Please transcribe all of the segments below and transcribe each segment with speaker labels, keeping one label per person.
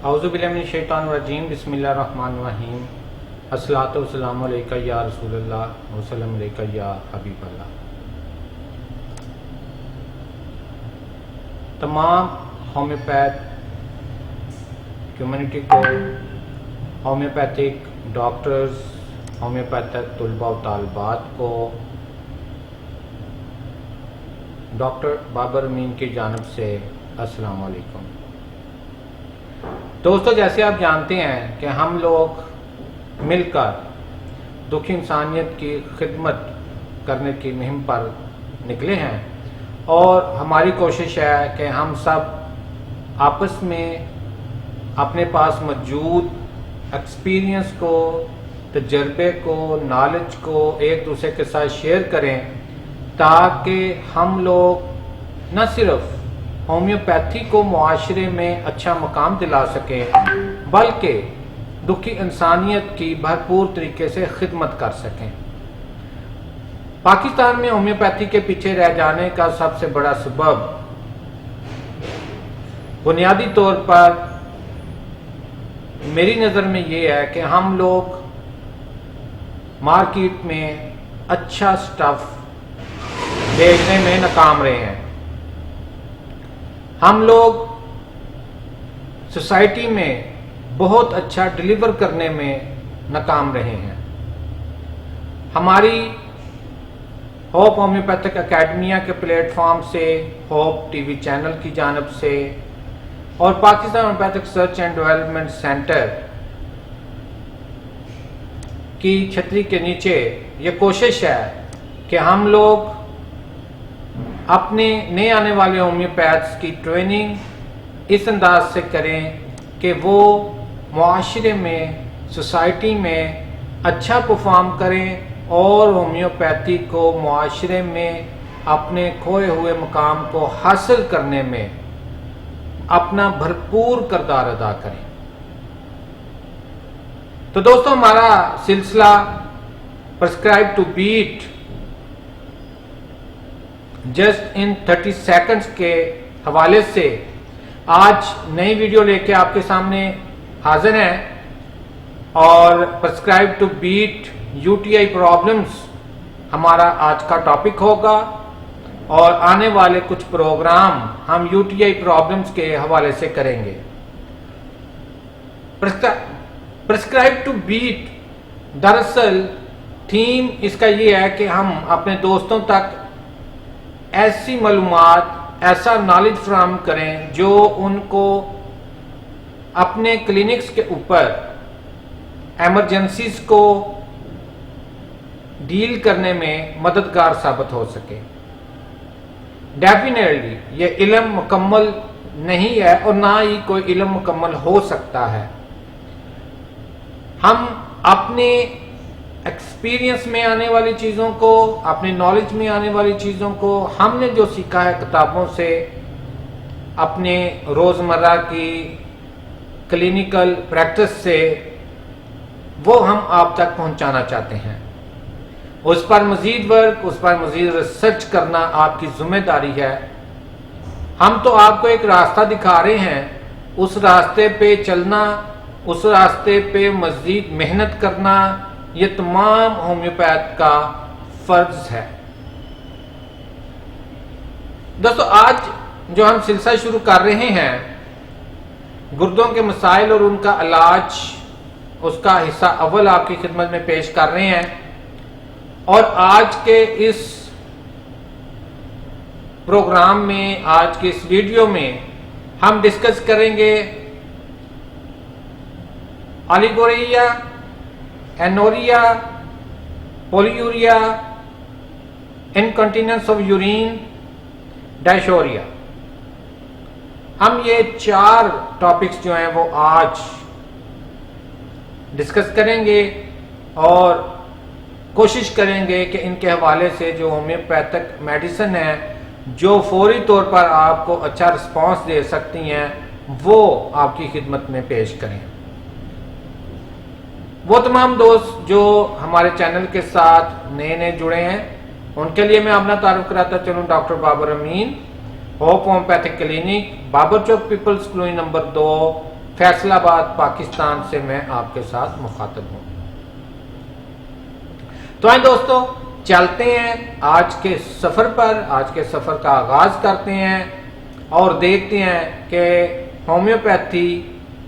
Speaker 1: औज़ुबिल्लाहिमिनश्शैतानिर्रजीम बिस्मिल्लाहिर्रहमानिर्रहीम अस्सलातु वस्सलामु अलैका या रसूलल्लाह वस्सलामु अलैका या हबीबल्लाह। तमाम होम्योपैथ कम्युनिटी को, होम्योपैथिक डॉक्टर्स, होम्योपैथिक तलबा व तालिबात को डॉक्टर बाबर अमीन की जानिब से अस्सलाम वालेकुम। दोस्तों, जैसे आप जानते हैं कि हम लोग मिलकर दुखी इंसानियत की खिदमत करने की मुहिम पर निकले हैं और हमारी कोशिश है कि हम सब आपस में अपने पास मौजूद एक्सपीरियंस को, तजर्बे को, नॉलेज को एक दूसरे के साथ शेयर करें ताकि हम लोग न सिर्फ होम्योपैथी को मुआशरे में अच्छा मकाम दिला सकें बल्कि दुखी इंसानियत की भरपूर तरीके से खिदमत कर सकें। पाकिस्तान में होम्योपैथी के पीछे रह जाने का सबसे बड़ा सबब बुनियादी तौर पर मेरी नज़र में ये है कि हम लोग मार्केट में अच्छा स्टफ बेचने में नाकाम रहे हैं। हम लोग सोसाइटी में बहुत अच्छा डिलीवर करने में नाकाम रहे हैं। हमारी होप होम्योपैथिक एकेडमिया के प्लेटफॉर्म से, होप टीवी चैनल की जानिब से और Pakistan homeopathic research and development centre की छतरी के नीचे ये कोशिश है कि हम लोग अपने नए आने वाले होम्योपैथ्स की ट्रेनिंग इस अंदाज से करें कि वो मुआशरे में, सोसाइटी में अच्छा परफॉर्म करें और होम्योपैथी को मुआशरे में अपने खोए हुए मुकाम को हासिल करने में अपना भरपूर किरदार अदा करें। तो दोस्तों, हमारा सिलसिला prescribe to beat just in 30 seconds के हवाले से आज नई वीडियो लेके आपके सामने हाजिर हैं और prescribe to beat UTI problems हमारा आज का टॉपिक होगा और आने वाले कुछ प्रोग्राम हम यूटीआई प्रॉब्लम्स के हवाले से करेंगे। प्रिस्क्राइब टू बीट दरअसल थीम इसका ये है कि हम अपने दोस्तों तक ऐसी मालूमात, ऐसा नॉलेज फ्राहम करें जो उनको अपने क्लिनिक्स के ऊपर एमरजेंसीज को डील करने में मददगार साबित हो सके। डेफिनेटली ये इल्म मुकम्मल नहीं है और ना ही कोई इल्म मुकम्मल हो सकता है। हम अपने एक्सपीरियंस में आने वाली चीज़ों को, अपने नॉलेज में आने वाली चीज़ों को, हमने जो सीखा है किताबों से, अपने रोज़मर्रा की क्लिनिकल प्रैक्टिस से, वो हम आप तक पहुंचाना चाहते हैं। उस पर मज़ीद वर्क, उस पर मज़ीद रिसर्च करना आपकी जिम्मेदारी है। हम तो आपको एक रास्ता दिखा रहे हैं, उस रास्ते पे चलना, उस रास्ते पे मज़ीद मेहनत करना ये तमाम होम्योपैथ का फर्ज है। दोस्तों, आज जो हम सिलसिला शुरू कर रहे हैं गुर्दों के मसाइल और उनका इलाज, उसका हिस्सा अव्वल आपकी खिदमत में पेश कर रहे हैं और आज के इस प्रोग्राम में, आज के इस वीडियो में हम डिस्कस करेंगे ओलिगोरिया, एनोरिया, पोलीयूरिया, इनकंटिनेंस ऑफ यूरिन, डायशोरिया। हम ये 4 टॉपिक्स जो हैं वो आज डिस्कस करेंगे और कोशिश करेंगे कि इनके हवाले से जो होम्योपैथिक मेडिसिन है जो फौरी तौर पर आपको अच्छा रिस्पांस दे सकती हैं वो आपकी खिदमत में पेश करें। वो तमाम दोस्त जो हमारे चैनल के साथ नए नए जुड़े हैं उनके लिए मैं अपना तारुफ कराता चलूँ। Doctor Babar Amin, hope homoeopathic clinic, Babar Chowk, people's colony number 2, Faisalabad Pakistan से मैं आपके साथ मुखातब हूँ। तो आइए दोस्तों, चलते हैं आज के सफ़र पर। आज के सफ़र का आगाज़ करते हैं और देखते हैं कि होम्योपैथी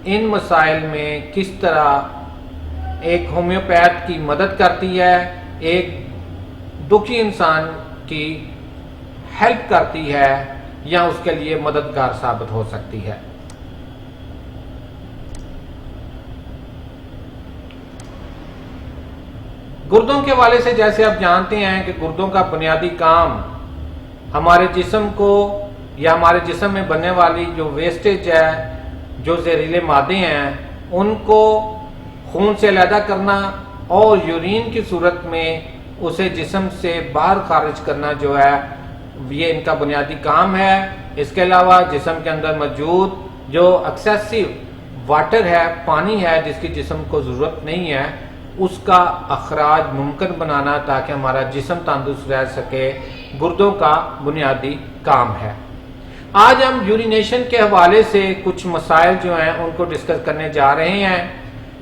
Speaker 1: इन मसाइल में किस तरह एक होम्योपैथ की मदद करती है, एक दुखी इंसान की हेल्प करती है या उसके लिए मददगार साबित हो सकती है। गुर्दों के हवाले से जैसे आप जानते हैं कि गुर्दों का बुनियादी काम हमारे जिस्म को या हमारे जिस्म में बनने वाली जो वेस्टेज है, जो जहरीले मादे हैं, उनको खून से अलहदा करना और यूरिन की सूरत में उसे जिस्म से बाहर खारिज करना जो है ये इनका बुनियादी काम है। इसके अलावा जिस्म के अंदर मौजूद जो एक्सेसिव वाटर है, पानी है जिसकी जिस्म को ज़रूरत नहीं है, उसका अखराज मुमकिन बनाना ताकि हमारा जिस्म तंदुरुस्त रह सके, गुर्दों का बुनियादी काम है। आज हम यूरिनेशन के हवाले से कुछ मसाइल जो हैं उनको डिस्कस करने जा रहे हैं।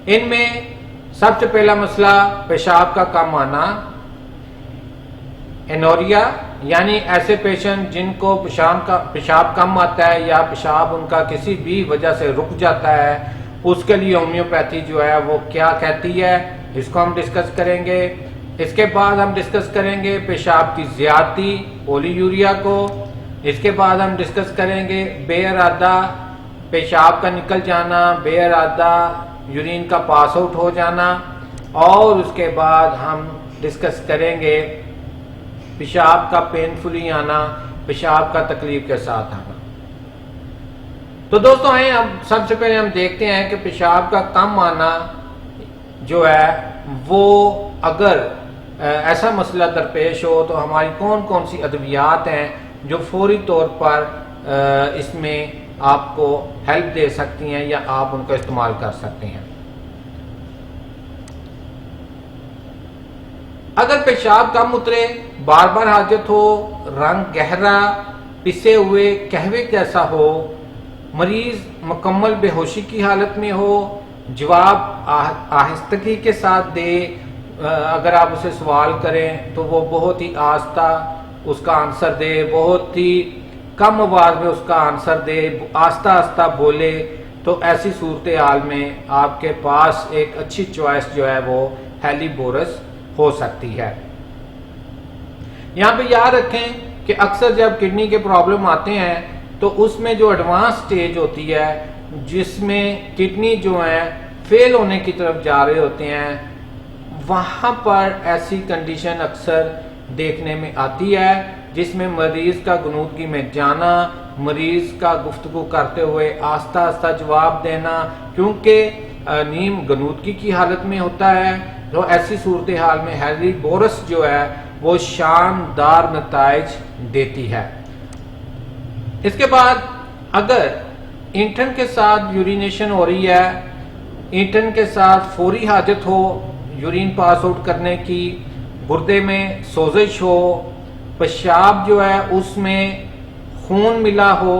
Speaker 1: इनमें सबसे पहला मसला पेशाब का कम आना, एनोरिया, यानी ऐसे पेशेंट जिनको पेशाब कम आता है या पेशाब उनका किसी भी वजह से रुक जाता है, उसके लिए होम्योपैथी जो है वो क्या कहती है, इसको हम डिस्कस करेंगे। इसके बाद हम डिस्कस करेंगे पेशाब की ज़्यादती, पोलीयूरिया को। इसके बाद हम डिस्कस करेंगे बेइरादा पेशाब का निकल जाना, बेइरादा यूरिन का पास आउट हो जाना, और उसके बाद हम डिस्कस करेंगे पेशाब का पेनफुली आना, पेशाब का तकलीफ के साथ आना। तो दोस्तों आए हम सबसे पहले हम देखते हैं कि पेशाब का कम आना जो है वो अगर ऐसा मसला दरपेश हो तो हमारी कौन कौन सी अद्वियात हैं जो फौरी तौर पर इसमें आपको हेल्प दे सकती हैं या आप उनका इस्तेमाल कर सकते हैं। अगर पेशाब कम उतरे, बार बार हाजत हो, रंग गहरा पिसे हुए कहवे जैसा हो, मरीज मुकम्मल बेहोशी की हालत में हो, जवाब आहिस्तगी के साथ दे, अगर आप उसे सवाल करें तो वो बहुत ही आहिस्ता उसका आंसर दे, बहुत ही कम आवाज में उसका आंसर दे, आस्ता आस्ता बोले, तो ऐसी सूरत हाल में आपके पास एक अच्छी चॉइस जो है वो हेलीबोरस हो सकती है। यहाँ पे याद रखें कि अक्सर जब किडनी के प्रॉब्लम आते हैं तो उसमें जो एडवांस स्टेज होती है जिसमें किडनी जो है फेल होने की तरफ जा रहे होते हैं, वहाँ पर ऐसी कंडीशन अक्सर देखने में आती है जिसमें मरीज का गनूदगी में जाना, मरीज का गुफ्तगू करते हुए आस्ता आस्ता जवाब देना, क्योंकि नीम गनूदगी की हालत में होता है। तो ऐसी सूरत हाल में हेलीबोरस जो है वो शानदार नताइज देती है। इसके बाद अगर ईंधन के साथ यूरिनेशन हो रही है, ईंधन के साथ फौरी हाजत हो यूरिन पास आउट करने की, गुर्दे में सोजिश हो, पेशाब जो है उसमें खून मिला हो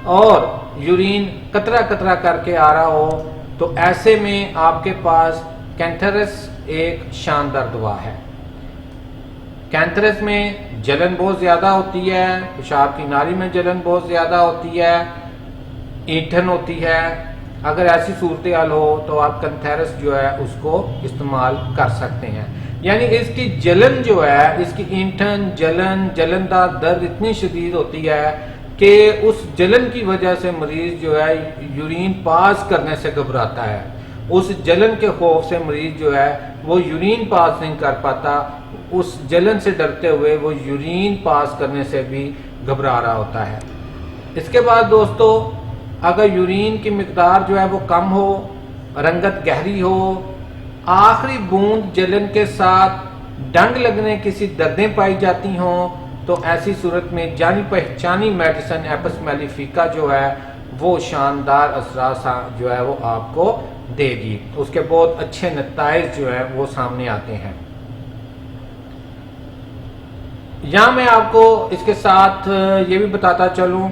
Speaker 1: और यूरिन कतरा कतरा करके आ रहा हो, तो ऐसे में आपके पास कैंथरस एक शानदार दवा है। कैंथरस में जलन बहुत ज्यादा होती है, पेशाब की नाली में जलन बहुत ज्यादा होती है, ईंधन होती है। अगर ऐसी सूरत हाल हो तो आप कैंथरस जो है उसको इस्तेमाल कर सकते हैं। यानी इसकी जलन जो है, इसकी ईंधन जलन, जलनदार दर्द इतनी शदीद होती है कि उस जलन की वजह से मरीज जो है यूरिन पास करने से घबराता है। उस जलन के खौफ से मरीज जो है वो यूरिन पास नहीं कर पाता, उस जलन से डरते हुए वो यूरिन पास करने से भी घबरा रहा होता है। इसके बाद दोस्तों अगर यूरिन की मिकदार जो है वो कम हो, रंगत गहरी हो, आखिरी बूंद जलन के साथ डंग लगने किसी दर्दें पाई जाती हों, तो ऐसी सूरत में जानी पहचानी मेडिसिन एपस मेलिफिका जो है वो शानदार असरात जो है वो आपको देगी। उसके बहुत अच्छे नताइज जो है वो सामने आते हैं। यहाँ मैं आपको इसके साथ ये भी बताता चलूं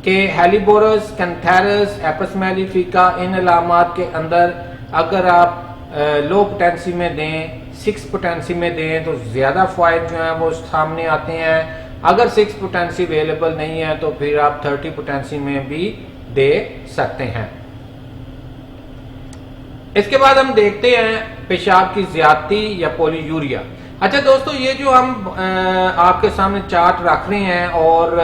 Speaker 1: कि हेलिबोरस, कैंथेरस, एपस मेलिफिका, इन अलामात के अंदर अगर आप लो पोटेंसी में दें, 6 पोटेंसी में दें तो ज़्यादा फ़ायद जो है वो सामने आते हैं। अगर 6 पोटेंसी अवेलेबल नहीं है तो फिर आप 30 पोटेंसी में भी दे सकते हैं। इसके बाद हम देखते हैं पेशाब की ज्यादती या पॉलीयूरिया। अच्छा दोस्तों, ये जो हम आपके सामने चार्ट रख रहे हैं और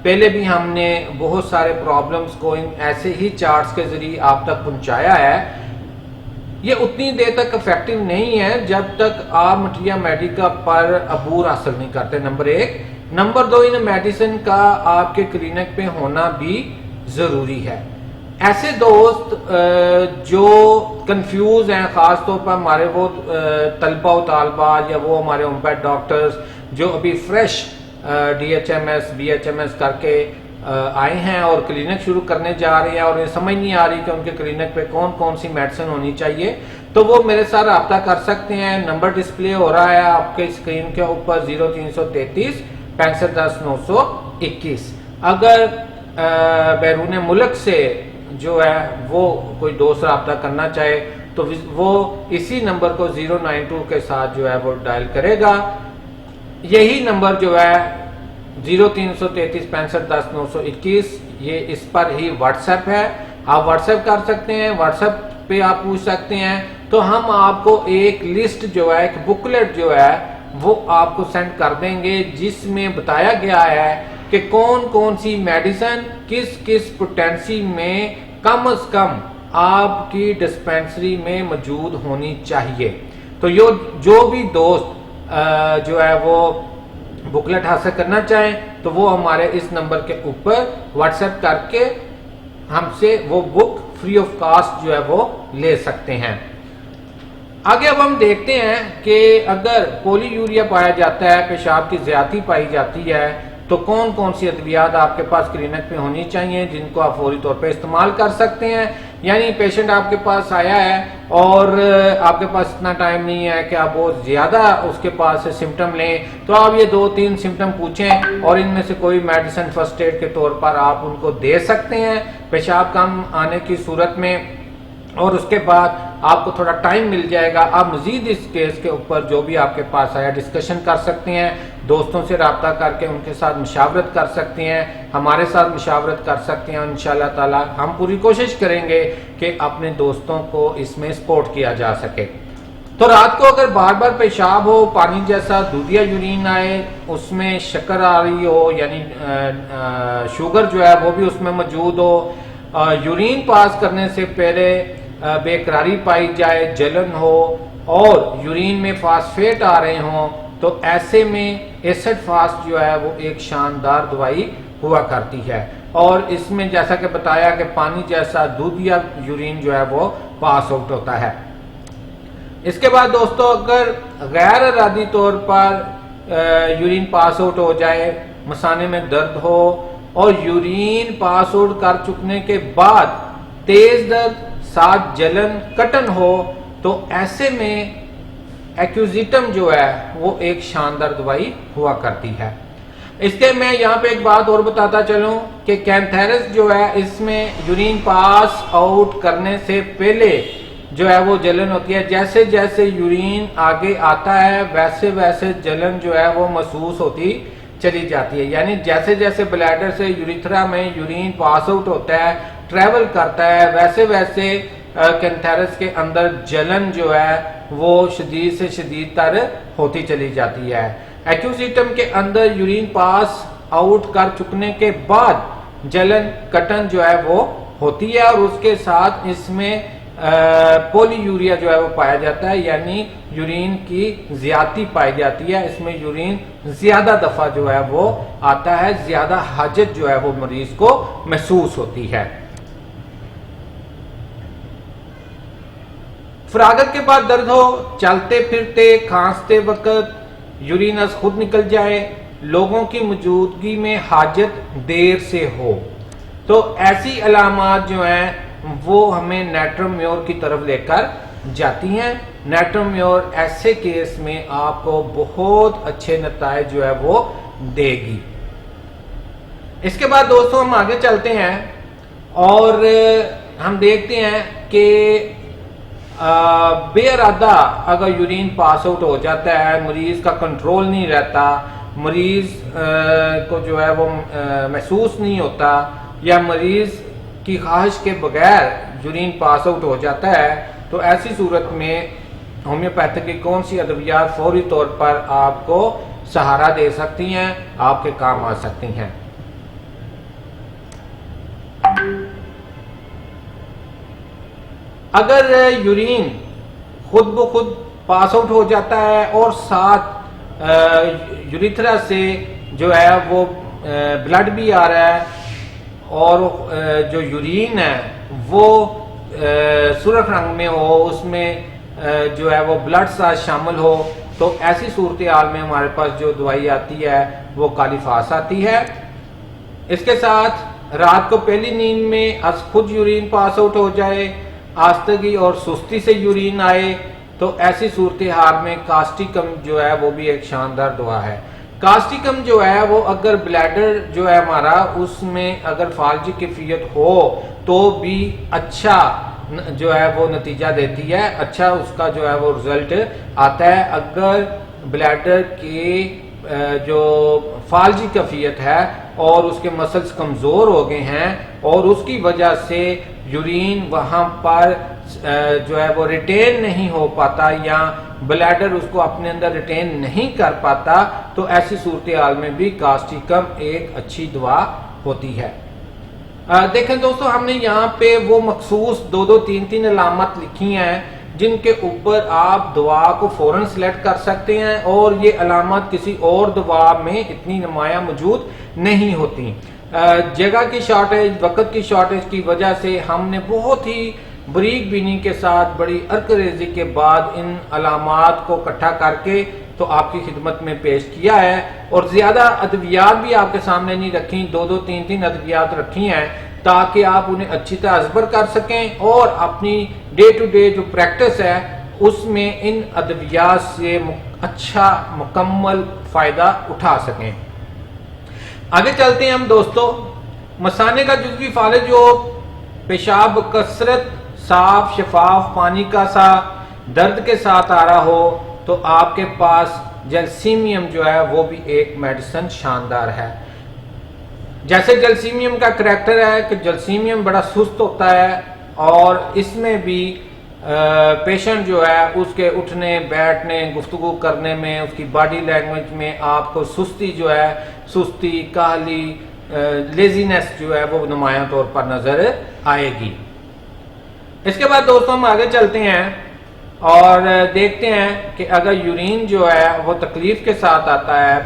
Speaker 1: पहले भी हमने बहुत सारे प्रॉब्लम्स को इन ऐसे ही चार्ट्स के जरिए आप तक पहुंचाया है। ये उतनी देर तक इफेक्टिव नहीं है जब तक आप मटीरिया मेडिका पर अबूर हासिल नहीं करते, नंबर 1। नंबर 2, इन मेडिसिन का आपके क्लिनिक पे होना भी जरूरी है। ऐसे दोस्त जो कंफ्यूज हैं, खास तौर पर हमारे वो तलबा व तालबा या वो हमारे होम्योपैथ डॉक्टर्स जो अभी फ्रेश DHMS BHMS करके आए हैं और क्लिनिक शुरू करने जा रहे हैं और उन्हें समझ नहीं आ रही कि उनके क्लिनिक पे कौन कौन सी मेडिसिन होनी चाहिए, तो वो मेरे साथ रब्ता कर सकते हैं। नंबर डिस्प्ले हो रहा है आपके स्क्रीन के ऊपर 0333 65 10 921। अगर बैरून मुल्क से जो है वो कोई दोस्त रब्ता करना चाहे तो वो इसी नंबर को 092 के साथ जो है वो डायल करेगा। यही नंबर जो है 0333 65 10 921, ये इस पर ही व्हाट्सएप है। आप व्हाट्सएप कर सकते हैं, व्हाट्सएप पे आप पूछ सकते हैं। तो हम आपको एक लिस्ट जो है, एक बुकलेट जो है वो आपको सेंड कर देंगे जिसमें बताया गया है कि कौन कौन सी मेडिसिन किस किस पोटेंसी में कम से कम आपकी डिस्पेंसरी में मौजूद होनी चाहिए। तो जो भी दोस्त जो है वो बुकलेट हासिल करना चाहें तो वो हमारे इस नंबर के ऊपर व्हाट्सएप करके हमसे वो बुक फ्री ऑफ कॉस्ट जो है वो ले सकते हैं। आगे अब हम देखते हैं कि अगर पॉलीयूरिया पाया जाता है, पेशाब की ज्यादती पाई जाती है, तो कौन कौन सी अद्वियात आपके पास क्लिनिक में होनी चाहिए जिनको आप फौरी तौर पे इस्तेमाल कर सकते हैं। यानी पेशेंट आपके पास आया है और आपके पास इतना टाइम नहीं है कि आप बहुत ज्यादा उसके पास सिम्टम लें, तो आप ये 2-3 सिम्टम पूछें और इनमें से कोई मेडिसिन फर्स्ट एड के तौर पर आप उनको दे सकते हैं पेशाब कम आने की सूरत में। और उसके बाद आपको थोड़ा टाइम मिल जाएगा, आप मजीद इस केस के ऊपर जो भी आपके पास आया डिस्कशन कर सकते हैं, दोस्तों से रब्ता करके उनके साथ मुशावरत कर सकते हैं, हमारे साथ मुशावरत कर सकते हैं। इंशाल्लाह ताला हम पूरी कोशिश करेंगे कि अपने दोस्तों को इसमें सपोर्ट किया जा सके। तो रात को अगर बार बार पेशाब हो, पानी जैसा दूधिया यूरिन आए, उसमें शक्कर आ रही हो यानी शुगर जो है वो भी उसमें मौजूद हो, यूरिन पास करने से पहले बेकरारी पाई जाए, जलन हो और यूरिन में फास्फेट आ रहे हों, तो ऐसे में एसिड फास्ट जो है वो एक शानदार दवाई हुआ करती है। और इसमें जैसा कि बताया कि पानी जैसा दूधिया यूरिन जो है वो पास आउट होता है। इसके बाद दोस्तों, अगर गैर इरादी तौर पर यूरिन पास आउट हो जाए, मसाने में दर्द हो और यूरिन पास आउट कर चुकने के बाद तेज दर्द साथ जलन कटन हो, तो ऐसे में एक्यूजिटम जो है वो एक शानदार दवाई हुआ करती है। इसके मैं यहाँ पे एक बात और बताता चलूं कि कैंथेरस जो है इसमें यूरिन पास आउट करने से पहले जो है वो जलन होती है। जैसे जैसे यूरिन आगे आता है वैसे वैसे जलन जो है वो महसूस होती चली जाती है। यानी जैसे जैसे ब्लैडर से यूरिथ्रा में यूरिन पास आउट होता है, ट्रेवल करता है, वैसे वैसे कैंथेरस के अंदर जलन जो है वो शदीद से शदीद तर होती चली जाती है। एक्यूजिटम के अंदर यूरिन पास आउट कर चुकने के बाद जलन कटन जो है वो होती है और उसके साथ इसमें पॉलीयूरिया जो है वो पाया जाता है, यानी यूरिन की ज्यादती पाई जाती है। इसमें यूरिन ज्यादा दफा जो है वो आता है, ज्यादा हाजत जो है वो मरीज को महसूस होती है। फरागत के बाद दर्द हो, चलते फिरते खांसते वक्त यूरिनस खुद निकल जाए, लोगों की मौजूदगी में हाजत देर से हो, तो ऐसी अलामात जो हैं वो हमें नेट्रोम्योर की तरफ लेकर जाती हैं। नेट्रोम्योर ऐसे केस में आपको बहुत अच्छे नतीजे जो है वो देगी। इसके बाद दोस्तों हम आगे चलते हैं और हम देखते हैं कि बेइरादा अगर यूरिन पास आउट हो जाता है, मरीज का कंट्रोल नहीं रहता, मरीज को जो है वो महसूस नहीं होता, या मरीज की ख्वाहिश के बगैर यूरिन पास आउट हो जाता है, तो ऐसी सूरत में होम्योपैथिक की कौन सी अद्वियात फौरी तौर पर आपको सहारा दे सकती हैं, आपके काम आ सकती हैं। अगर यूरिन खुद ब खुद पास आउट हो जाता है और साथ यूरिथ्रा से जो है वो ब्लड भी आ रहा है और जो यूरिन है वो सुर्ख रंग में हो, उसमें जो है वो ब्लड साथ शामिल हो, तो ऐसी सूरत हाल में हमारे पास जो दवाई आती है वो कालीफास आती है। इसके साथ रात को पहली नींद में खुद यूरिन पास आउट हो जाए, आस्तगी और सुस्ती से यूरिन आए, तो ऐसी सूरत हाल में कास्टिकम जो है वो भी एक शानदार दवा है। कास्टिकम जो है वो अगर ब्लैडर जो है हमारा उसमें अगर फाल्जी कैफियत हो तो भी अच्छा जो है वो नतीजा देती है, अच्छा उसका जो है वो रिजल्ट आता है। अगर ब्लैडर की जो फाल्जी कैफियत है और उसके मसल्स कमजोर हो गए हैं और उसकी वजह से यूरिन वहां पर जो है वो रिटेन नहीं हो पाता या ब्लैडर उसको अपने अंदर रिटेन नहीं कर पाता, तो ऐसी सूरत हाल में भी कास्टिकम एक अच्छी दवा होती है। देखें दोस्तों, हमने यहाँ पे वो मखसूस 2-2, 3-3 अलामत लिखी हैं जिनके ऊपर आप दवा को फौरन सिलेक्ट कर सकते हैं और ये अलामत किसी और दवा में इतनी नुमाया मौजूद नहीं होती। जगह की शॉर्टेज, वक्त की शॉर्टेज की वजह से हमने बहुत ही बरीक बीनी के साथ बड़ी अर्करेजी के बाद इन अलामात को इकट्ठा करके तो आपकी खिदमत में पेश किया है। और ज्यादा अद्वियात भी आपके सामने नहीं रखी, 2-2, 3-3 अद्वियात रखी हैं ताकि आप उन्हें अच्छी तरह अज़बर कर सकें और अपनी डे टू डे जो प्रैक्टिस है उसमें इन अद्वियात से अच्छा मुकम्मल फायदा उठा सकें। आगे चलते हैं हम दोस्तों। मसाने का जुज़वी फालिज जो पेशाब कसरत साफ शफाफ पानी का सा दर्द के साथ आ रहा हो तो आपके पास जलसीमियम जो है वो भी एक मेडिसिन शानदार है। जैसे जलसीमियम का करैक्टर है कि जलसीमियम बड़ा सुस्त होता है और इसमें भी पेशेंट जो है उसके उठने बैठने गुफ्तगू करने में उसकी बॉडी लैंग्वेज में आपको सुस्ती जो है सुस्ती काहली लेजीनेस जो है वो नुमाया तौर पर नजर आएगी। इसके बाद दोस्तों हम आगे चलते हैं और देखते हैं कि अगर यूरिन जो है वो तकलीफ के साथ आता है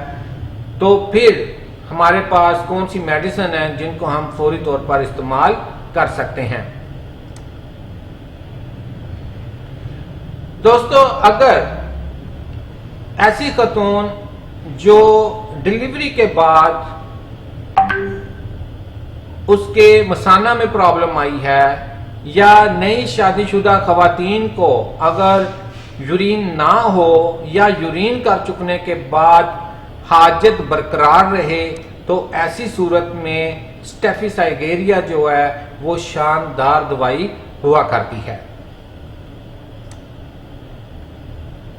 Speaker 1: तो फिर हमारे पास कौन सी मेडिसिन है जिनको हम फौरी तौर पर इस्तेमाल कर सकते हैं। दोस्तों, अगर ऐसी खतून जो डिलीवरी के बाद उसके मसाना में प्रॉब्लम आई है या नई शादीशुदा खवातीन को अगर यूरिन ना हो या यूरिन कर चुकने के बाद हाजत बरकरार रहे तो ऐसी सूरत में स्टेफिसाइगेरिया जो है वो शानदार दवाई हुआ करती है।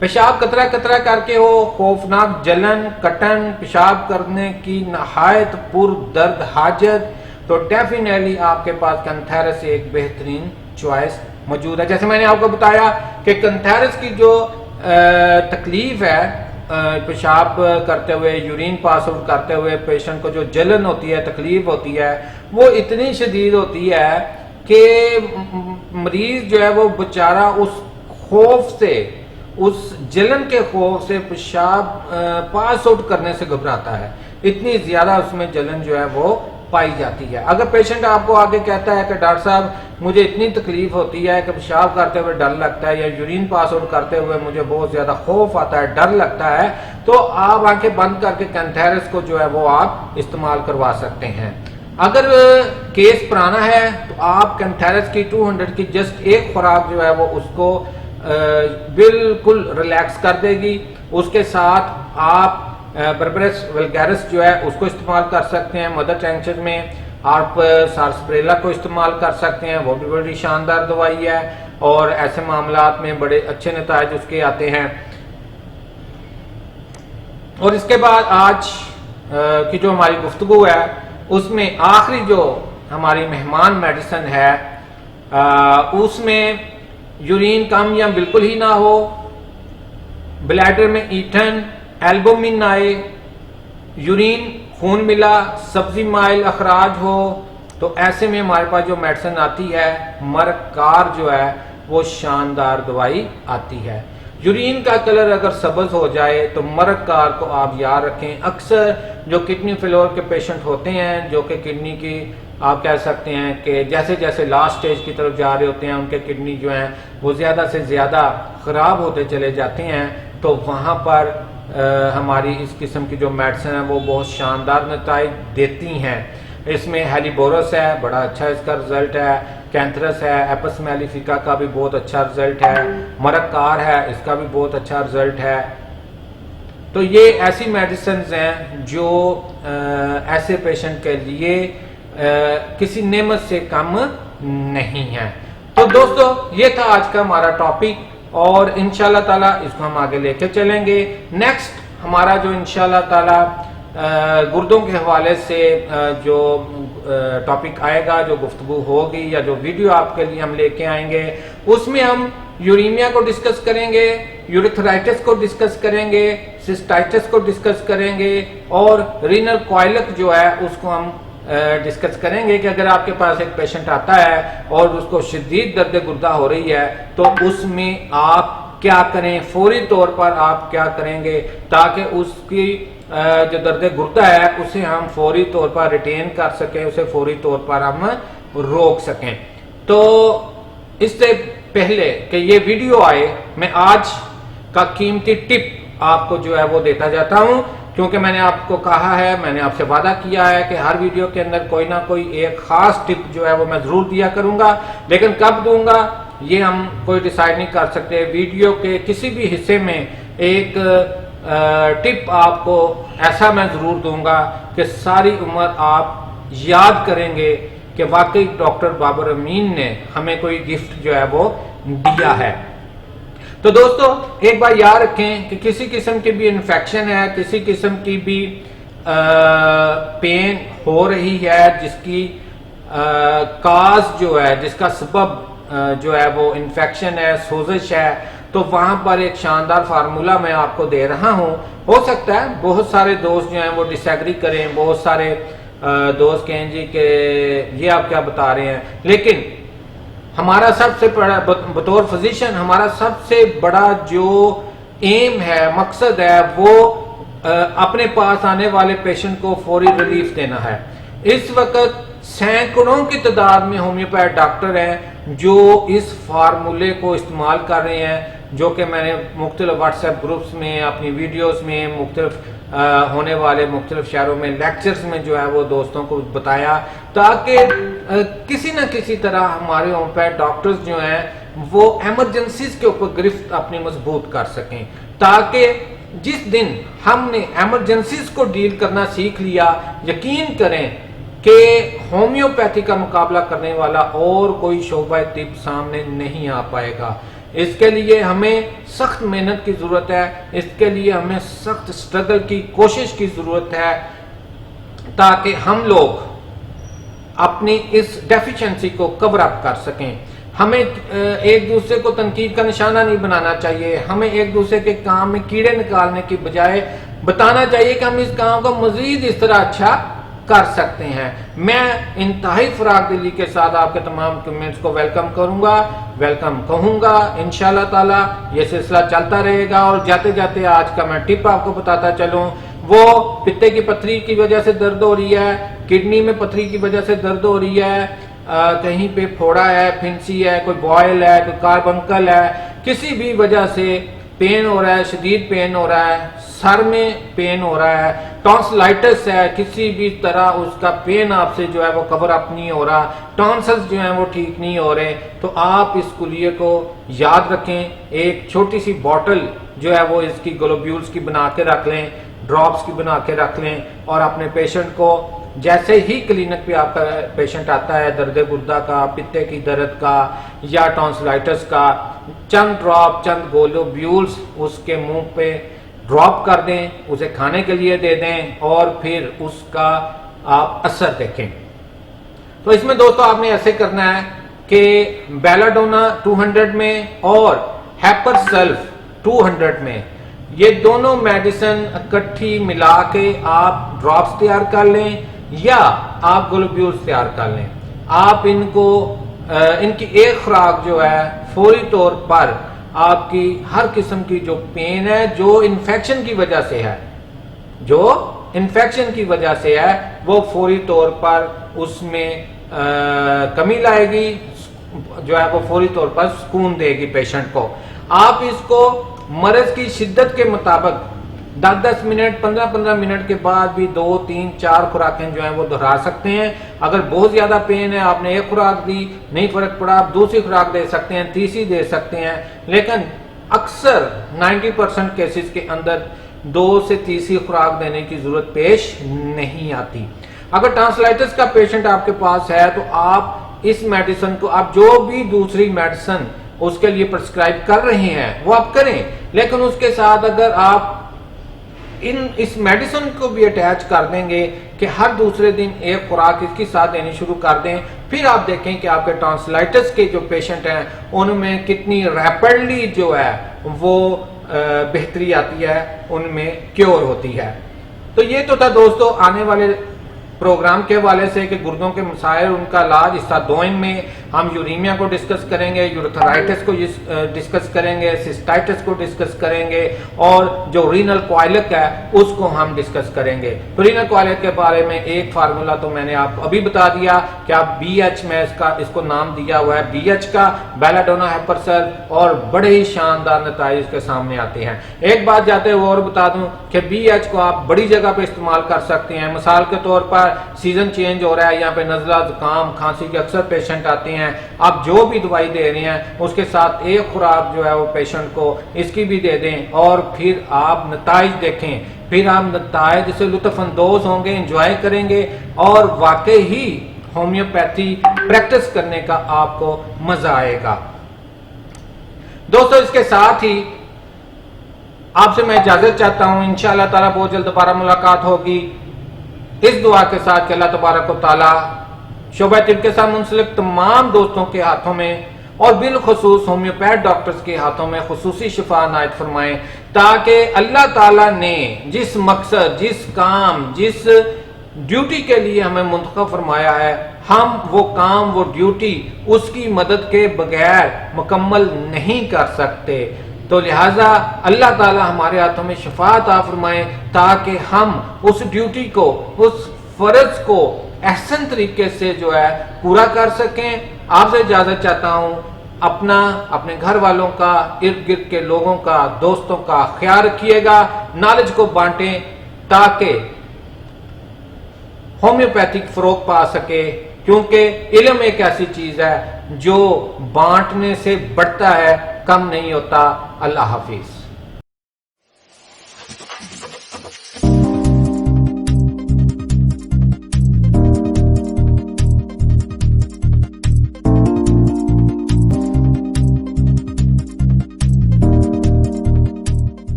Speaker 1: पेशाब कतरा कतरा करके हो, खौफनाक जलन, कटन, पेशाब करने की नहायत पुरदर्द हाजत, तो डेफिनेटली आपके पास कैंथेरस एक बेहतरीन चॉइस मौजूद है। जैसे मैंने आपको बताया कि कैंथेरस की जो तकलीफ है पेशाब करते हुए यूरिन पास आउट करते हुए पेशेंट को जो जलन होती है तकलीफ होती है वो इतनी शदीद होती है कि मरीज जो है वो बेचारा उस खौफ से उस जलन के खौफ से पेशाब पास आउट करने से घबराता है, इतनी ज्यादा उसमें जलन जो है वो पाई जाती है। अगर पेशेंट आपको आगे कहता है कि डॉक्टर साहब मुझे इतनी तकलीफ होती है कि पेशाब करते हुए डर लगता है या यूरिन पास आउट करते हुए मुझे बहुत ज्यादा खौफ आता है, डर लगता है, तो आप आंखें बंद करके कैंथेरस को जो है वो आप इस्तेमाल करवा सकते हैं। अगर केस पुराना है तो आप कैंथेरस की 200 की जस्ट एक खुराक जो है वो उसको बिल्कुल रिलैक्स कर देगी। उसके साथ आप बर्बेरस वल्गैरिस जो है उसको इस्तेमाल कर सकते हैं। मदर टेंशन में आप सार्सप्रेला को इस्तेमाल कर सकते हैं, वो भी बड़ी शानदार दवाई है और ऐसे मामलात में बड़े अच्छे नतीजे उसके आते हैं। और इसके बाद आज की जो हमारी गुफ्तगू है उसमें आखिरी जो हमारी मेहमान मेडिसिन है उसमें यूरिन कम या बिल्कुल ही ना हो, ब्लैडर में ईथन एल्बुमिन आए, यूरिन खून मिला, सब्जी माइल अखराज हो, तो ऐसे में हमारे पास जो मेडिसिन आती है मरकार जो है वो शानदार दवाई आती है। यूरिन का कलर अगर सब्ज हो जाए तो मरकार को आप याद रखें। अक्सर जो किडनी फेलोर के पेशेंट होते हैं जो कि किडनी की आप कह सकते हैं कि जैसे जैसे लास्ट स्टेज की तरफ जा रहे होते हैं उनके किडनी जो हैं वो ज़्यादा से ज़्यादा ख़राब होते चले जाते हैं, तो वहाँ पर हमारी इस किस्म की जो मेडिसिन है वो बहुत शानदार नतीजे देती हैं। इसमें हेलिबोरस है, बड़ा अच्छा इसका रिजल्ट है, कैंथरस है, एपस मेलिफिका का भी बहुत अच्छा रिजल्ट है, मरकार है, इसका भी बहुत अच्छा रिजल्ट है। तो ये ऐसी मेडिसिन हैं जो ऐसे पेशेंट के लिए किसी नेमत से कम नहीं है। तो दोस्तों ये था आज का हमारा टॉपिक और इंशाल्लाह ताला इसको हम आगे लेके चलेंगे। नेक्स्ट हमारा जो इंशाल्लाह ताला गुर्दों के हवाले से जो टॉपिक आएगा, जो गुफ्तगू होगी या जो वीडियो आपके लिए हम लेके आएंगे उसमें हम यूरीमिया को डिस्कस करेंगे, यूरिथराइटिस को डिस्कस करेंगे, सिस्टाइटिस को डिस्कस करेंगे और रीनल कॉइलक जो है उसको हम डिस्कस करेंगे कि अगर आपके पास एक पेशेंट आता है और उसको शदीद दर्द गुर्दा हो रही है तो उसमें आप क्या करें, फौरी तौर पर आप क्या करेंगे ताकि उसकी जो दर्द गुर्दा है उसे हम फौरी तौर पर रिटेन कर सकें, उसे फौरी तौर पर हम रोक सकें। तो इससे पहले कि ये वीडियो आए मैं आज का कीमती टिप आपको जो है वो देता जाता हूं, क्योंकि मैंने आपको कहा है, मैंने आपसे वादा किया है कि हर वीडियो के अंदर कोई ना कोई एक खास टिप जो है वो मैं जरूर दिया करूंगा, लेकिन कब दूंगा ये हम कोई डिसाइड नहीं कर सकते। वीडियो के किसी भी हिस्से में एक टिप आपको ऐसा मैं जरूर दूंगा कि सारी उम्र आप याद करेंगे कि वाकई डॉक्टर बाबर अमीन ने हमें कोई गिफ्ट जो है वो दिया है। तो दोस्तों एक बार याद रखें कि किसी किस्म की भी इन्फेक्शन है, किसी किस्म की भी पेन हो रही है जिसकी काज जो है, जिसका सबब जो है वो इन्फेक्शन है, सोजिश है, तो वहां पर एक शानदार फार्मूला मैं आपको दे रहा हूं। हो सकता है बहुत सारे दोस्त जो हैं वो डिसएग्री करें, बहुत सारे दोस्त कहें जी कि ये आप क्या बता रहे हैं, लेकिन हमारा सबसे बड़ा बतौर फिजिशियन हमारा सबसे बड़ा जो एम है, मकसद है, वो अपने पास आने वाले पेशेंट को फौरी रिलीफ देना है। इस वक्त सैकड़ों की तादाद में होम्योपैथ डॉक्टर हैं जो इस फार्मूले को इस्तेमाल कर रहे हैं, जो कि मैंने मुख्तलिफ व्हाट्सएप ग्रुप्स में, अपनी वीडियोस में, मुख्तलिफ होने वाले मुख्तलिफ शहरों में लेक्चर्स में जो है वो दोस्तों को बताया, ताकि किसी न किसी तरह हमारे होम्योपैथ डॉक्टर्स जो हैं वो एमरजेंसीज के ऊपर गिरफ्त अपनी मजबूत कर सकें, ताकि जिस दिन हमने एमरजेंसीज को डील करना सीख लिया, यकीन करें कि होम्योपैथी का मुकाबला करने वाला और कोई शोबा तिब सामने नहीं आ पाएगा। इसके लिए हमें सख्त मेहनत की जरूरत है, इसके लिए हमें सख्त स्ट्रगल की कोशिश की जरूरत है, ताकि हम लोग अपनी इस डेफिशिएंसी को कवर अप कर सकें। हमें एक दूसरे को तनकीद का निशाना नहीं बनाना चाहिए, हमें एक दूसरे के काम में कीड़े निकालने की बजाय बताना चाहिए कि हम इस काम को मजीद इस तरह अच्छा कर सकते हैं। मैं इंतहाई फराग दिली के साथ आपके तमाम कमेंट्स को वेलकम करूंगा, वेलकम कहूंगा। इंशाल्लाह ताला ये सिलसिला चलता रहेगा। और जाते जाते आज का मैं टिप आपको बताता चलूं, वो पित्ते की पथरी की वजह से दर्द हो रही है, किडनी में पथरी की वजह से दर्द हो रही है, कहीं पे फोड़ा है, फिंसी है, कोई बॉयल है, कोई कार्बंकल है, किसी भी वजह से पेन हो रहा है, शदीद पेन हो रहा है, सर में पेन हो रहा है, टॉन्सिलाइटिस है, किसी भी तरह उसका पेन आपसे जो है वो कवर अप नहीं हो रहा, टॉन्सिल्स जो है वो ठीक नहीं हो रहे, तो आप इस कुलिये को याद रखें। एक छोटी सी बॉटल जो है वो इसकी ग्लोब्यूल्स की बना के रख लें, ड्रॉप्स की बना के रख लें और अपने पेशेंट को जैसे ही क्लिनिक पे आपका पेशेंट आता है दर्द गुर्दा का, पित्ते की दर्द का या टॉन्सिलाइटिस का, चंद ड्रॉप, चंद ग्लोब्यूल्स उसके मुंह पे ड्रॉप कर दें, उसे खाने के लिए दे दें और फिर उसका आप असर देखें। तो इसमें दोस्तों आपने ऐसे करना है कि बेलाडोना 200 में और हेपरसल्फ 200 में ये दोनों मेडिसिन इकट्ठी मिला के आप ड्रॉप्स तैयार कर लें या आप ग्लोब्यूल्स तैयार कर लें। आप इनको इनकी एक खुराक जो है फौरी तौर पर आपकी हर किस्म की जो पेन है जो इन्फेक्शन की वजह से है, वो फौरी तौर पर उसमें कमी लाएगी, जो है वो फौरी तौर पर सुकून देगी पेशेंट को। आप इसको मर्ज की शिद्दत के मुताबिक 10-10 मिनट, 15-15 मिनट के बाद भी 2, 3, 4 खुराकें जो है वो दोहरा सकते हैं। अगर बहुत ज्यादा पेन है, आपने एक खुराक दी, नहीं फर्क पड़ा, आप दूसरी खुराक दे सकते हैं, तीसरी दे सकते हैं। लेकिन अक्सर 90% केसेस के अंदर 2 से तीसरी खुराक देने की जरूरत पेश नहीं आती। अगर टॉन्सिलाइटिस का पेशेंट आपके पास है तो आप इस मेडिसिन को, आप जो भी दूसरी मेडिसिन उसके लिए प्रिस्क्राइब कर रहे हैं वो आप करें, लेकिन उसके साथ अगर आप इस मेडिसिन को भी अटैच कर देंगे कि हर दूसरे दिन एक खुराक इसके साथ देनी शुरू कर दें, फिर आप देखें कि आपके टॉन्सिलाइटिस के जो पेशेंट हैं उनमें कितनी रैपिडली जो है वो बेहतरी आती है, उनमें क्योर होती है। तो ये तो था दोस्तों आने वाले प्रोग्राम के हवाले से कि गुर्दों के मसाइल, उनका इलाज। हिस्सा 2 में हम यूरीमिया को डिस्कस करेंगे, यूरेथराइटिस को डिस्कस करेंगे, सिस्टाइटिस को डिस्कस करेंगे और जो रीनल क्वाइलक है उसको हम डिस्कस करेंगे। तो रीनल क्वाइलक के बारे में एक फार्मूला तो मैंने आपको अभी बता दिया कि आप BH में इसको नाम दिया हुआ है BH का, बेलाडोना हेपरसल्फ, और बड़े ही शानदार नतीजे इसके सामने आते हैं। एक बात जाते हुए और बता दूं कि BH को आप बड़ी जगह पे इस्तेमाल कर सकते हैं। मिसाल के तौर पर सीजन चेंज हो रहा है, यहाँ पे नजला, जुकाम, खांसी के अक्सर पेशेंट आते हैं, आप जो भी दवाई दे रहे हैं उसके साथ एक खुराक जो है वो पेशेंट को इसकी भी दे दें और फिर आप नताइज देखें। फिर आप नताइज से लुत्फानंदोज होंगे, एंजॉय करेंगे और वाकई ही होम्योपैथी प्रैक्टिस करने का आपको मजा आएगा। दोस्तों इसके साथ ही आपसे मैं इजाजत चाहता हूं। इंशाअल्लाह ताला बहुत जल्द दोबारा मुलाकात होगी, इस दुआ के साथ कि अल्लाह तबारक व तआला शोबा तिब के साथ मुंसलिक तमाम दोस्तों के हाथों में और बिलखुसूस होम्योपैथ डॉक्टर्स के हाथों में खुसूसी शिफा नायत फरमाएं, ताकि अल्लाह ताला ने जिस मकसद, जिस काम, जिस ड्यूटी के लिए हमें मुंतखब फरमाया है, हम वो काम, वो ड्यूटी उसकी मदद के बगैर मुकम्मल नहीं कर सकते। तो लिहाजा अल्लाह ताला हमारे हाथों में शिफा अता फरमाए ताकि हम उस ड्यूटी को, उस फर्ज को एहसन तरीके से जो है पूरा कर सकें। आपसे इजाजत चाहता हूं। अपना, अपने घर वालों का, इर्द गिर्द के लोगों का, दोस्तों का ख्याल रखिएगा, नॉलेज को बांटें ताकि होम्योपैथिक फरोग पा सके, क्योंकि इल्म एक ऐसी चीज है जो बांटने से बढ़ता है, कम नहीं होता। अल्लाह हाफिज।